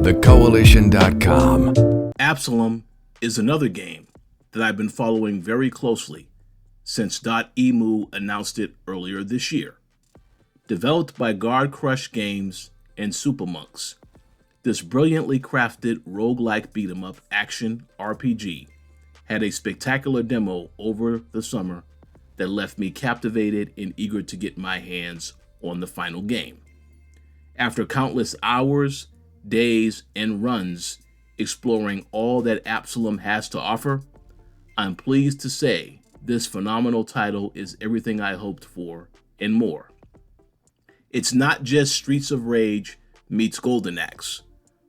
thecoalition.com. Absolum is another game that I've been following very closely since Dotemu announced it earlier this year. Developed by Guard Crush Games and Supamonks, this brilliantly crafted roguelike beat-em-up action RPG had a spectacular demo over the summer that left me captivated and eager to get my hands on the final game. After countless hours, days, and runs exploring all that Absolum has to offer, I'm pleased to say this phenomenal title is everything I hoped for and more. It's not just Streets of Rage meets Golden Axe,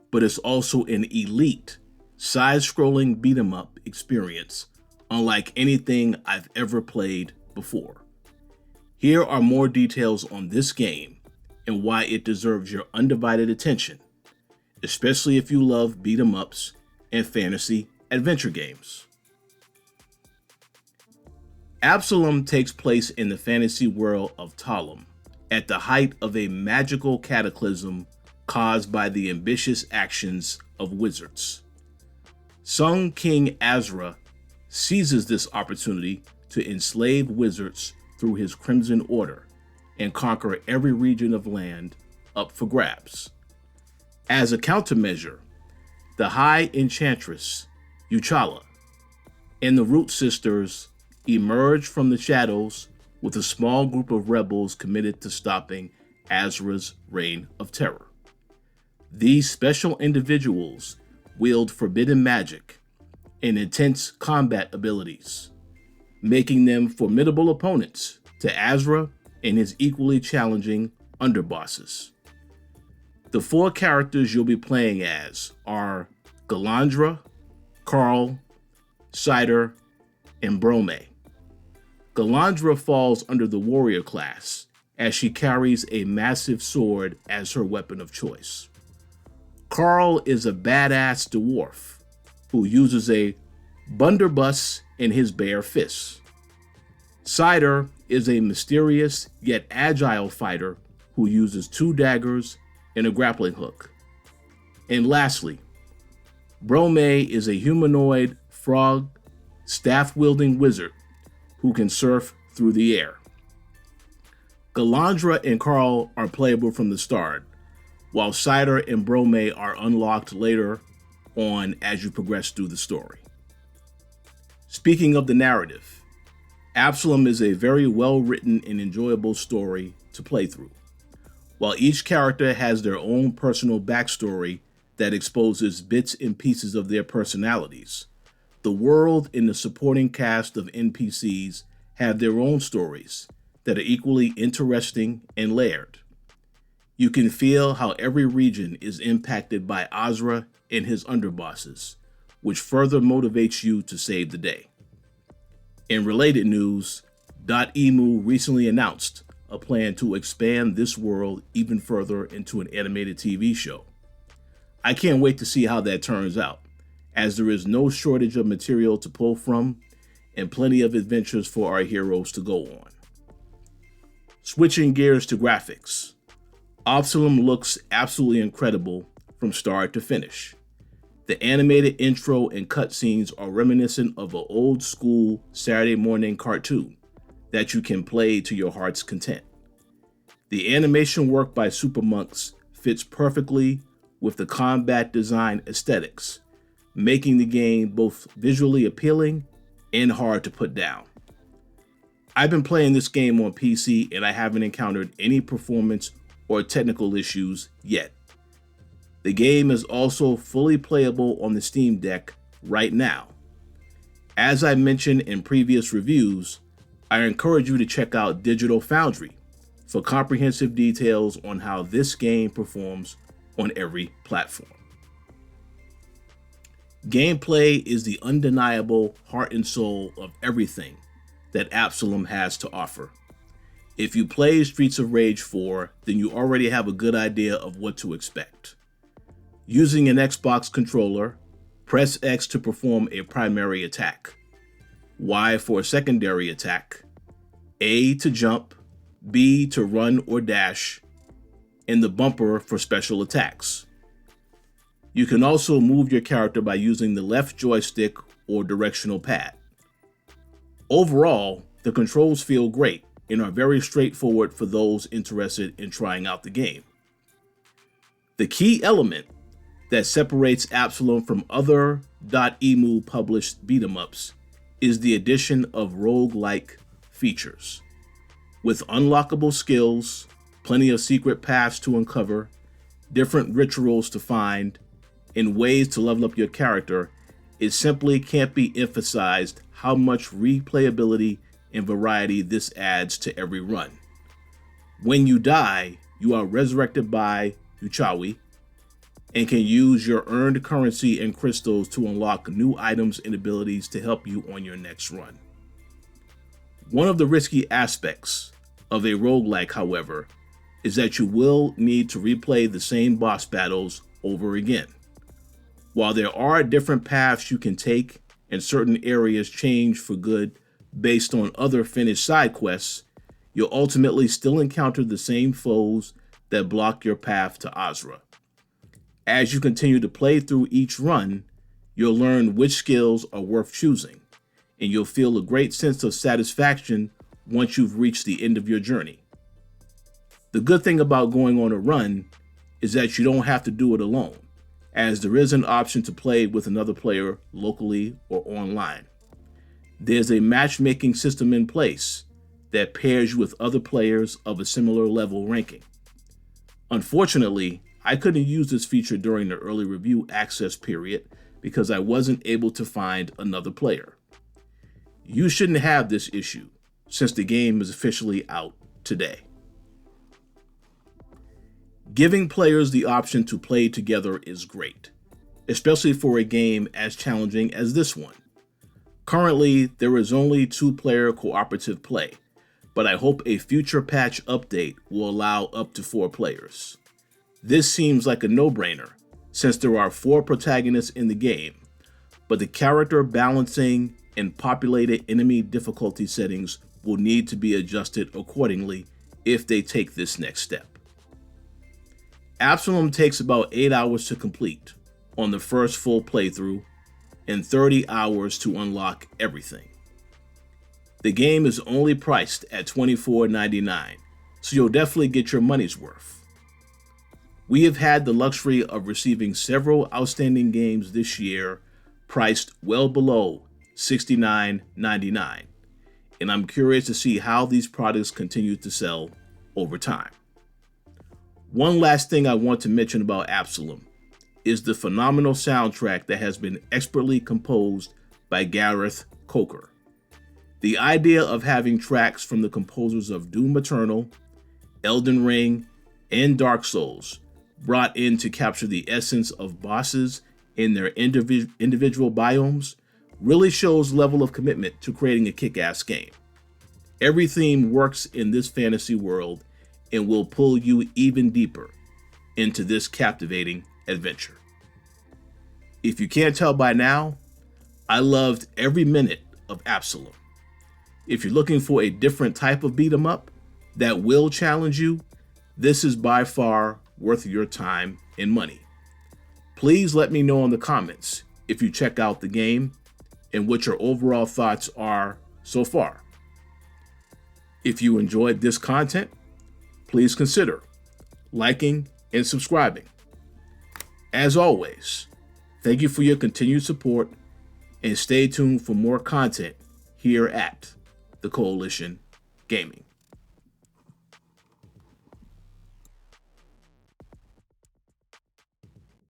but it's also an elite, side-scrolling beat-em-up experience unlike anything I've ever played before. Here are more details on this game and why it deserves your undivided attention, especially if you love beat-em-ups and fantasy adventure games. Absolum takes place in the fantasy world of Talum, at the height of a magical cataclysm caused by the ambitious actions of wizards. Sun King Azra seizes this opportunity to enslave wizards through his Crimson Order and conquer every region of land up for grabs. As a countermeasure, the High Enchantress, Yuchala, and the Root Sisters emerge from the shadows with a small group of rebels committed to stopping Azra's reign of terror. These special individuals wield forbidden magic and intense combat abilities, making them formidable opponents to Azra and his equally challenging underbosses. The four characters you'll be playing as are Galandra, Carl, Cider, and Brome. Galandra falls under the warrior class as she carries a massive sword as her weapon of choice. Carl is a badass dwarf who uses a blunderbuss in his bare fists. Cider is a mysterious yet agile fighter who uses 2 daggers and a grappling hook. And lastly, Brome is a humanoid frog staff-wielding wizard who can surf through the air. Galandra and Carl are playable from the start, while Cider and Brome are unlocked later on as you progress through the story. Speaking of the narrative, Absolum is a very well-written and enjoyable story to play through. While each character has their own personal backstory that exposes bits and pieces of their personalities, the world and the supporting cast of NPCs have their own stories that are equally interesting and layered. You can feel how every region is impacted by Azra and his underbosses, which further motivates you to save the day. In related news, Dotemu recently announced a plan to expand this world even further into an animated TV show. I can't wait to see how that turns out, as there is no shortage of material to pull from and plenty of adventures for our heroes to go on. Switching gears to graphics, Absolum looks absolutely incredible from start to finish. The animated intro and cutscenes are reminiscent of an old school Saturday morning cartoon that you can play to your heart's content. The animation work by Supamonks fits perfectly with the combat design aesthetics, making the game both visually appealing and hard to put down. I've been playing this game on PC and I haven't encountered any performance or technical issues yet. The game is also fully playable on the Steam Deck right now. As I mentioned in previous reviews, I encourage you to check out Digital Foundry for comprehensive details on how this game performs on every platform. Gameplay is the undeniable heart and soul of everything that Absolum has to offer. If you play Streets of Rage 4, then you already have a good idea of what to expect. Using an Xbox controller, press X to perform a primary attack, Y for a secondary attack, A to jump, B to run or dash, and the bumper for special attacks. You can also move your character by using the left joystick or directional pad. Overall, the controls feel great and are very straightforward for those interested in trying out the game. The key element that separates Absolum from other Dotemu published beat-em-ups is the addition of roguelike features. With unlockable skills, plenty of secret paths to uncover, different rituals to find, and ways to level up your character, it simply can't be emphasized how much replayability and variety this adds to every run. When you die, you are resurrected by Uchawi and can use your earned currency and crystals to unlock new items and abilities to help you on your next run. One of the risky aspects of a roguelike, however, is that you will need to replay the same boss battles over again. While there are different paths you can take and certain areas change for good based on other finished side quests, you'll ultimately still encounter the same foes that block your path to Azra. As you continue to play through each run, you'll learn which skills are worth choosing, and you'll feel a great sense of satisfaction once you've reached the end of your journey. The good thing about going on a run is that you don't have to do it alone, as there is an option to play with another player locally or online. There's a matchmaking system in place that pairs you with other players of a similar level ranking. Unfortunately, I couldn't use this feature during the early review access period because I wasn't able to find another player. You shouldn't have this issue since the game is officially out today. Giving players the option to play together is great, especially for a game as challenging as this one. Currently, there is only 2-player cooperative play, but I hope a future patch update will allow up to 4 players. This seems like a no-brainer since there are 4 protagonists in the game, but the character balancing and populated enemy difficulty settings will need to be adjusted accordingly if they take this next step. Absolum takes about 8 hours to complete on the first full playthrough and 30 hours to unlock everything. The game is only priced at $24.99, so you'll definitely get your money's worth. We have had the luxury of receiving several outstanding games this year priced well below $69.99, and I'm curious to see how these products continue to sell over time. One last thing I want to mention about Absolum is the phenomenal soundtrack that has been expertly composed by Gareth Coker. The idea of having tracks from the composers of Doom Eternal, Elden Ring, and Dark Souls brought in to capture the essence of bosses in their individual biomes really shows level of commitment to creating a kick-ass game. Every theme works in this fantasy world and will pull you even deeper into this captivating adventure. If you can't tell by now, I loved every minute of Absolum. If you're looking for a different type of beat 'em up that will challenge you, this is by far worth your time and money. Please let me know in the comments if you check out the game and what your overall thoughts are so far. If you enjoyed this content, please consider liking and subscribing. As always, thank you for your continued support and stay tuned for more content here at the Koalition Gaming.